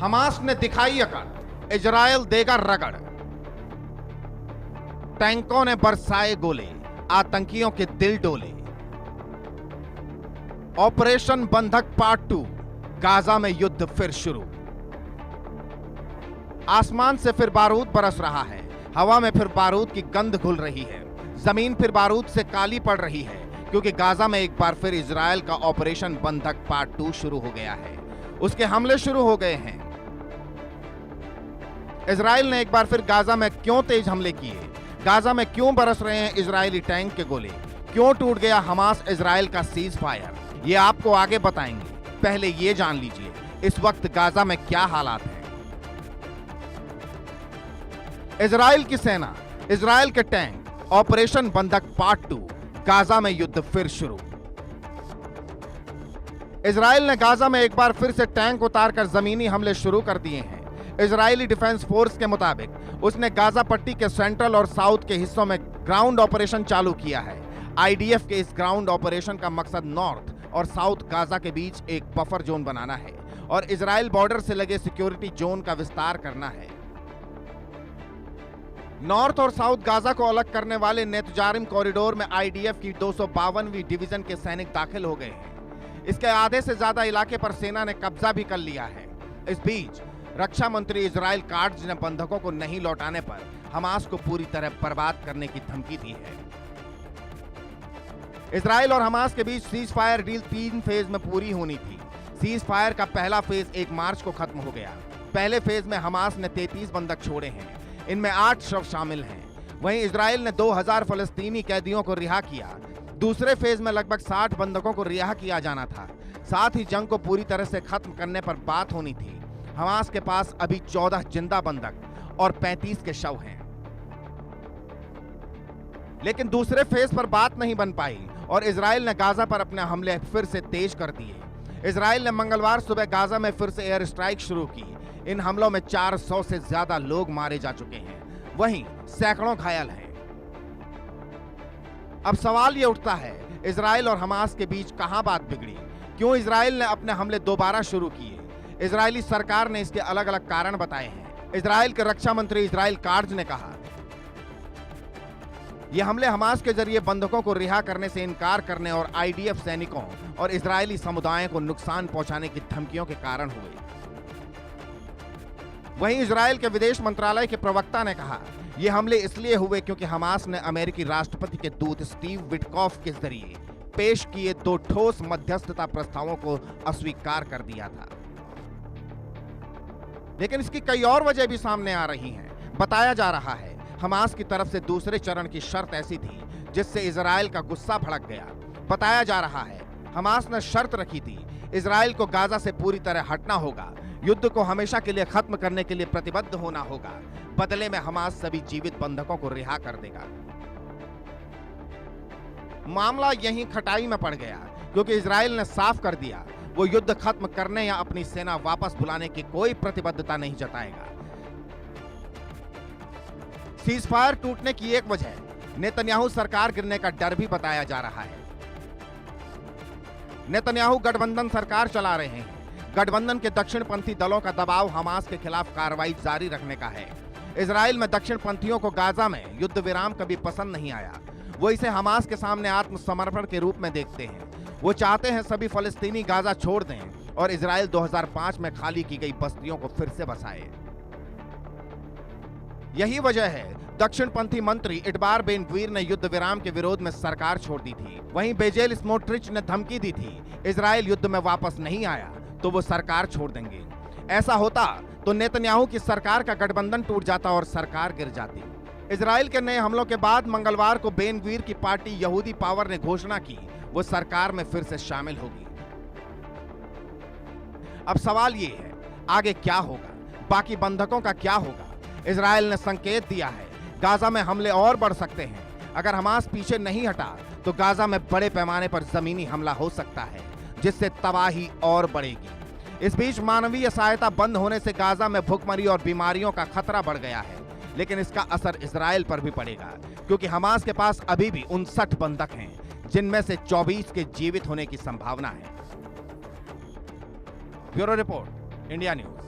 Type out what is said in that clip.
Hamas ने दिखाई अकड़, इजराइल देगा रगड़। टैंकों ने बरसाए गोले, आतंकियों के दिल डोले। ऑपरेशन बंधक पार्ट 2, गाजा में युद्ध फिर शुरू। आसमान से फिर बारूद बरस रहा है, हवा में फिर बारूद की गंध घुल रही है, जमीन फिर बारूद से काली पड़ रही है, क्योंकि गाजा में एक बार फिर इजराइल का ऑपरेशन बंधक पार्ट 2 शुरू हो गया है। उसके हमले शुरू हो गए हैं। इजराइल ने एक बार फिर गाजा में क्यों तेज हमले किए, गाजा में क्यों बरस रहे हैं इजरायली टैंक के गोले, क्यों टूट गया हमास इजराइल का सीज फायर, ये आपको आगे बताएंगे। पहले ये जान लीजिए इस वक्त गाजा में क्या हालात हैं। इजराइल की सेना, इजराइल के टैंक, ऑपरेशन बंधक पार्ट 2, गाजा में युद्ध फिर शुरू। इजराइल ने गाजा में एक बार फिर से टैंक उतारकर जमीनी हमले शुरू कर दिए हैं। इजरायली डिफेंस फोर्स के मुताबिक उसने गाजा पट्टी के सेंट्रल और साउथ के हिस्सों में ग्राउंड ऑपरेशन चालू किया है। आईडीएफ के इस ग्राउंड ऑपरेशन का मकसद नॉर्थ और साउथ गाजा के बीच एक बफर जोन बनाना है और इजराइल बॉर्डर से लगे सिक्योरिटी जोन का विस्तार करना है। नॉर्थ और साउथ गाजा को अलग करने वाले नेतजारिम कॉरिडोर में आईडीएफ की 252वीं डिवीजन के सैनिक दाखिल हो गए हैं। इसके आधे से ज्यादा इलाके पर सेना ने कब्जा भी कर लिया है। इस बीच रक्षा मंत्री इजराइल काट्ज ने बंधकों को नहीं लौटाने पर हमास को पूरी तरह बर्बाद करने की धमकी दी है। इजराइल और हमास के बीच सीज फायर डील 3 फेज में पूरी होनी थी। सीज फायर का पहला फेज 1 मार्च को खत्म हो गया। पहले फेज में हमास ने 33 बंधक छोड़े हैं, इनमें 8 शव शामिल हैं। वहीं इजराइल ने 2000 फलस्तीनी कैदियों को रिहा किया। दूसरे फेज में लगभग 60 बंधकों को रिहा किया जाना था। साथ ही जंग को पूरी तरह से खत्म करने पर बात होनी थी। हमास के पास अभी 14 जिंदा बंधक और 35 के शव हैं। लेकिन दूसरे फेज पर बात नहीं बन पाई और इजराइल ने गाजा पर अपने हमले फिर से तेज कर दिए। इजराइल ने मंगलवार सुबह गाजा में फिर से एयर स्ट्राइक शुरू की। इन हमलों में 400 से ज्यादा लोग मारे जा चुके हैं, वहीं सैकड़ों घायल हैं। अब सवाल यह उठता है, इजराइल और हमास के बीच कहां बात बिगड़ी? क्यों इजराइल ने अपने हमले दोबारा शुरू किए? इजरायली सरकार ने इसके अलग अलग कारण बताए हैं। इजराइल के रक्षा मंत्री इजराइल काट्ज ने कहा, ये हमले हमास के जरिए बंधकों को रिहा करने से इनकार करने और आईडीएफ सैनिकों और इजरायली समुदायों को नुकसान पहुंचाने की धमकियों के कारण हुए। वहीं इजराइल के विदेश मंत्रालय के प्रवक्ता ने कहा, ये हमले इसलिए हुए क्योंकि हमास ने अमेरिकी राष्ट्रपति के दूत स्टीव विटकॉफ के जरिए पेश किए 2 ठोस मध्यस्थता प्रस्तावों को अस्वीकार कर दिया था। लेकिन इसकी कई और वजह भी सामने आ रही हैं। बताया जा रहा है हमास की तरफ से दूसरे चरण की शर्त ऐसी थी जिससे इजराइल का गुस्सा भड़क गया। बताया जा रहा है हमास ने शर्त रखी थी, इजराइल को गाजा से पूरी तरह हटना होगा, युद्ध को हमेशा के लिए खत्म करने के लिए प्रतिबद्ध होना होगा, बदले में हमास सभी जीवित बंधकों को रिहा कर देगा। मामला यहीं खटाई में पड़ गया क्योंकि इजराइल ने साफ कर दिया वो युद्ध खत्म करने या अपनी सेना वापस बुलाने की कोई प्रतिबद्धता नहीं जताएगा। सीज फायर टूटने की एक वजह नेतन्याहू सरकार गिरने का डर भी बताया जा रहा है। नेतन्याहू गठबंधन सरकार चला रहे हैं। गठबंधन के दक्षिणपंथी दलों का दबाव हमास के खिलाफ कार्रवाई जारी रखने का है। इजराइल में दक्षिणपंथियों को गाजा में युद्ध विराम कभी पसंद नहीं आया। वो इसे हमास के सामने आत्मसमर्पण के रूप में देखते हैं। वो चाहते हैं सभी फलस्तीनी गाजा छोड़ दें और इजराइल 2005 में खाली की गई बस्तियों को फिर से बसाए। यही वजह है दक्षिणपंथी मंत्री इटबार बेन ग्वीर ने युद्ध विराम के विरोध में सरकार छोड़ दी थी। वहीं बेजेल स्मोट्रिच ने धमकी दी थी, इजराइल युद्ध में वापस नहीं आया तो वो सरकार छोड़ देंगे। ऐसा होता तो नेतन्याहू की सरकार का गठबंधन टूट जाता और सरकार गिर जाती। इजराइल के नए हमलों के बाद मंगलवार को बेन ग्वीर की पार्टी यहूदी पावर ने घोषणा की वो सरकार में फिर से शामिल होगी। अब सवाल ये है, आगे क्या होगा? बाकी बंधकों का क्या होगा? इजराइल ने संकेत दिया है गाजा में हमले और बढ़ सकते हैं। अगर हमास पीछे नहीं हटा तो गाजा में बड़े पैमाने पर जमीनी हमला हो सकता है जिससे तबाही और बढ़ेगी। इस बीच मानवीय सहायता बंद होने से गाजा में भुखमरी और बीमारियों का खतरा बढ़ गया है, लेकिन इसका असर इजराइल पर भी पड़ेगा क्योंकि हमास के पास अभी भी 59 बंधक हैं जिनमें से 24 के जीवित होने की संभावना है। Bureau report, India news.